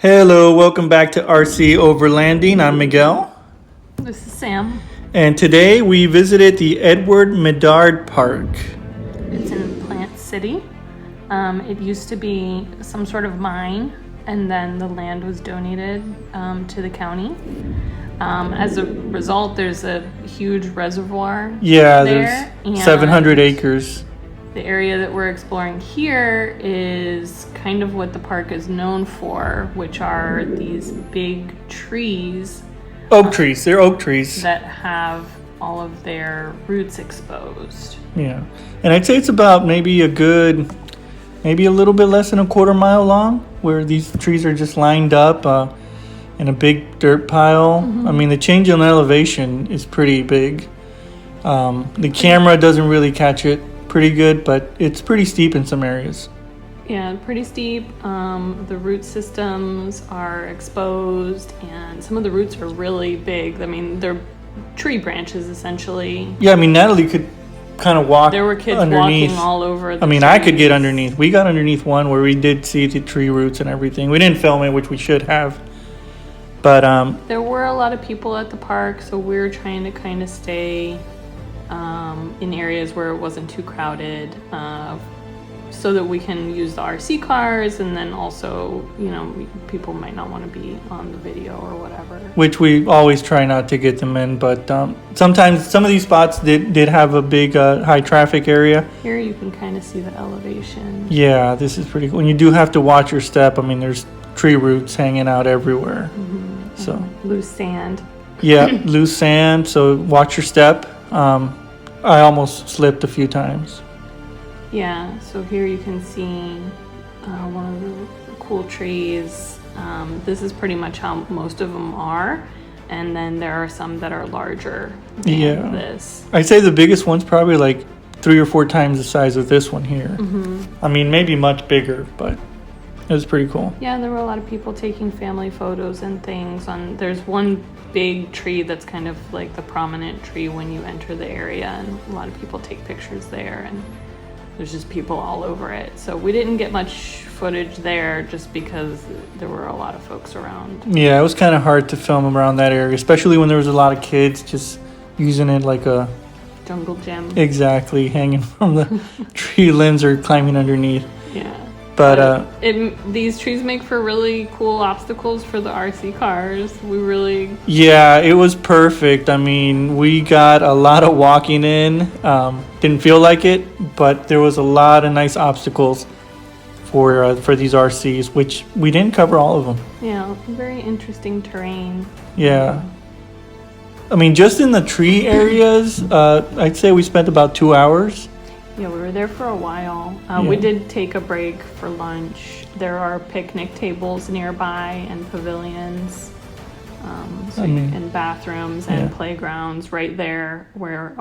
Hello, welcome back to RC Overlanding. I'm Miguel, This is Sam. and today we visited the Edward Medard Park. It's in Plant City. It used to be some sort of mine, and then the land was donated to the county. As a result, there's a huge reservoir Yeah, there. there's 700 and acres. The area that we're exploring here is kind of what the park is known for, which are these big trees Oak trees, they're oak trees. that have all of their roots exposed. Yeah, and I'd say it's about maybe a little bit less than a quarter mile long, where these trees are just lined up in a big dirt pile. I mean, the change in elevation is pretty big. The camera doesn't really catch it pretty good, but it's pretty steep in some areas. Yeah, pretty steep. The root systems are exposed, and some of the roots are really big. I mean, they're tree branches essentially. Yeah, I mean, Natalie could kind of walk There were kids underneath. walking all over. I mean, I could get underneath. We got underneath one where we did see the tree roots and everything. We didn't film it, which we should have. But There were a lot of people at the park, so we were trying to kind of stay in areas where it wasn't too crowded, so that we can use the RC cars, and then also, people might not want to be on the video or whatever. which we always try not to get them in. But sometimes some of these spots did have a big high traffic area. Here you can kind of see the elevation. Yeah, this is pretty cool. And you do have to watch your step. I mean, there's tree roots hanging out everywhere. So Loose sand. yeah, loose sand. So watch your step. I almost slipped a few times. Yeah, so here you can see one of the cool trees. This is pretty much how most of them are, and then there are some that are larger than this. I'd say the biggest one's probably like 3 or 4 times the size of this one here. I mean, maybe much bigger, but it was pretty cool. Yeah, there were a lot of people taking family photos and things. There's one big tree that's kind of like the prominent tree when you enter the area, and a lot of people take pictures there, and there's just people all over it. So we didn't get much footage there just because there were a lot of folks around. Yeah, it was kind of hard to film around that area, especially when there was a lot of kids just using it like a... Jungle gym. Exactly, hanging from the tree limbs or climbing underneath. Yeah. But these trees make for really cool obstacles for the RC cars. yeah, it was perfect. I mean, we got a lot of walking in. Didn't feel like it, but there was a lot of nice obstacles for these RCs, which we didn't cover all of them. Yeah, very interesting terrain. Yeah. I mean, just in the tree areas, I'd say we spent about 2 hours. Yeah, we were there for a while. Yeah. We did take a break for lunch. There are picnic tables nearby and pavilions, and bathrooms and playgrounds right there where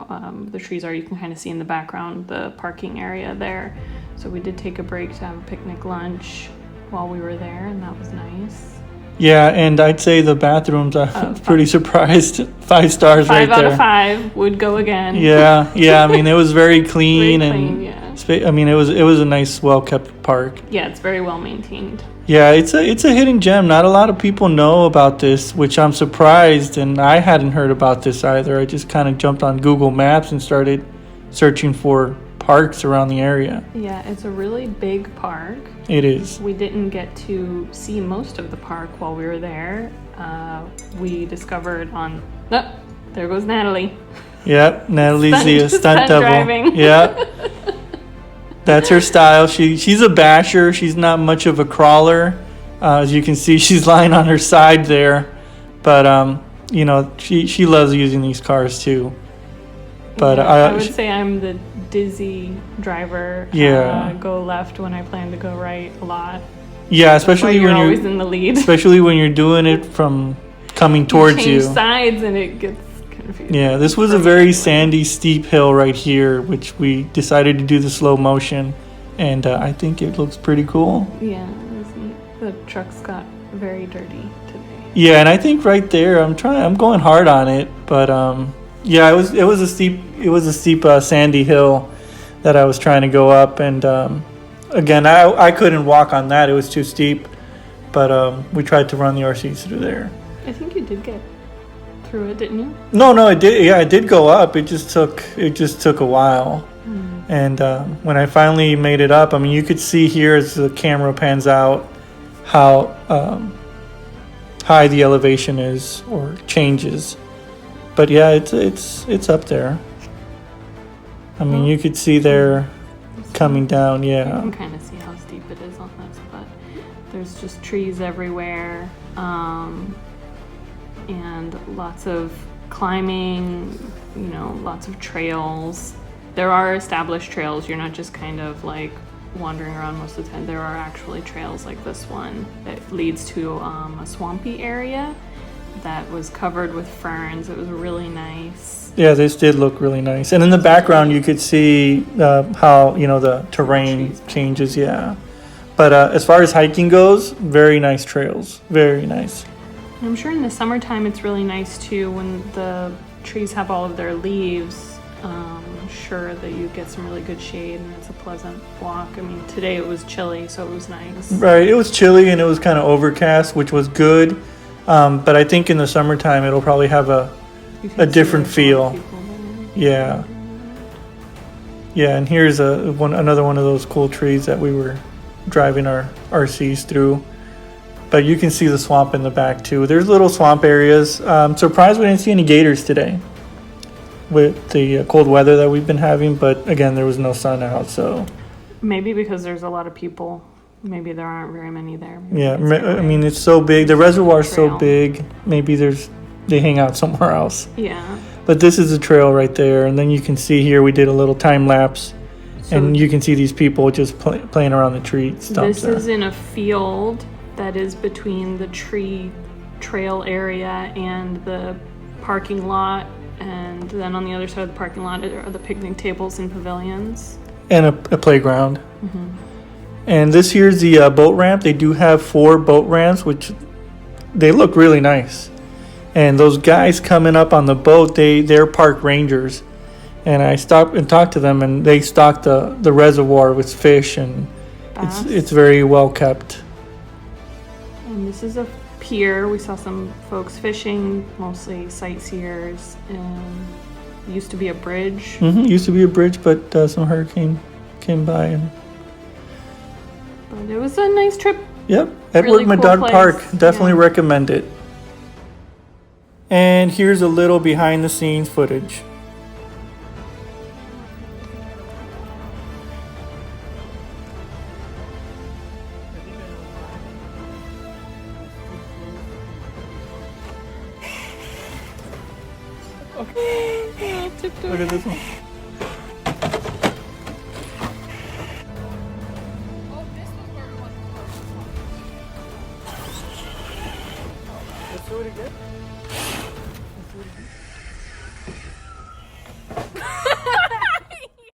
the trees are. You can kind of see in the background the parking area there. So we did take a break to have a picnic lunch while we were there, and that was nice. Yeah, and I'd say the bathrooms, I was pretty surprised. 5 stars right there. 5 out of 5 would go again. Yeah. I mean, it was very clean, Very clean, and yeah. I mean, it was a nice, well-kept park. Yeah, it's very well maintained. Yeah, it's a hidden gem. Not a lot of people know about this, which I'm surprised, and I hadn't heard about this either. I just kind of jumped on Google Maps and started searching for parks around the area. Yeah, it's a really big park. It is. We didn't get to see most of the park while we were there. We discovered there goes Natalie. Yep, Natalie's the stunt double. Driving. Yeah. That's her style. She's a basher. She's not much of a crawler. As you can see, she's lying on her side there. But she loves using these cars too. But yeah, I would say I'm the dizzy driver. Yeah. Go left when I plan to go right a lot. Yeah, especially you're when you're always in the lead. Especially when you're doing it from coming towards you. Change sides and it gets confusing. Yeah, this was a very sandy, steep hill right here, which we decided to do the slow motion, and I think it looks pretty cool. Yeah, it was neat. The trucks got very dirty today. Yeah, and I think right there, I'm going hard on it, but yeah, it was a steep sandy hill that I was trying to go up, and again, I couldn't walk on that; it was too steep. but we tried to run the RCs through there. I think you did get through it, didn't you? No, it did. Yeah, it did go up. It just took a while. And when I finally made it up, I mean, you could see here as the camera pans out how high the elevation is or changes. But yeah, it's up there. I mean, you could see there coming down. You Yeah. can kind of see how steep it is on this, but there's just trees everywhere, and lots of climbing, lots of trails. There are established trails. You're not just kind of like wandering around most of the time. There are actually trails like this one that leads to a swampy area that was covered with ferns. It was really nice. Yeah, this did look really nice. And in the background, you could see how, the terrain changes. Yeah. But as far as hiking goes, very nice trails. Very nice. I'm sure in the summertime it's really nice too when the trees have all of their leaves. I'm sure that you get some really good shade and it's a pleasant walk. I mean, today it was chilly, so it was nice. Right. It was chilly and it was kind of overcast, which was good. But I think in the summertime it'll probably have a different feel. Yeah. Yeah, and here's another one of those cool trees that we were driving our RCs through. But you can see the swamp in the back too. There's little swamp areas. I'm surprised we didn't see any gators today with the cold weather that we've been having. But again, there was no sun out, so. Maybe because there's a lot of people. Maybe there aren't very many there. Yeah, I mean, it's so big. The reservoir's so big. Maybe they hang out somewhere else. Yeah. But this is a trail right there. And then you can see here, we did a little time lapse. And you can see these people just playing around the tree stumps. This is in a field that is between the trail area and the parking lot. And then on the other side of the parking lot are the picnic tables and pavilions. And a playground. Mm-hmm. And this here's the boat ramp. They do have 4 boat ramps, which they look really nice. And those guys coming up on the boat, they're park rangers. And I stopped and talked to them, and they stock the reservoir with fish, and it's very well kept. And this is a pier. We saw some folks fishing, mostly sightseers. And it used to be a bridge. Mm-hmm. It used to be a bridge, but some hurricane came by. But it was a nice trip. Yep, Edward really Medard cool Park. Definitely recommend it. And here's a little behind the scenes footage. Okay. Look at this one. Let's do it again.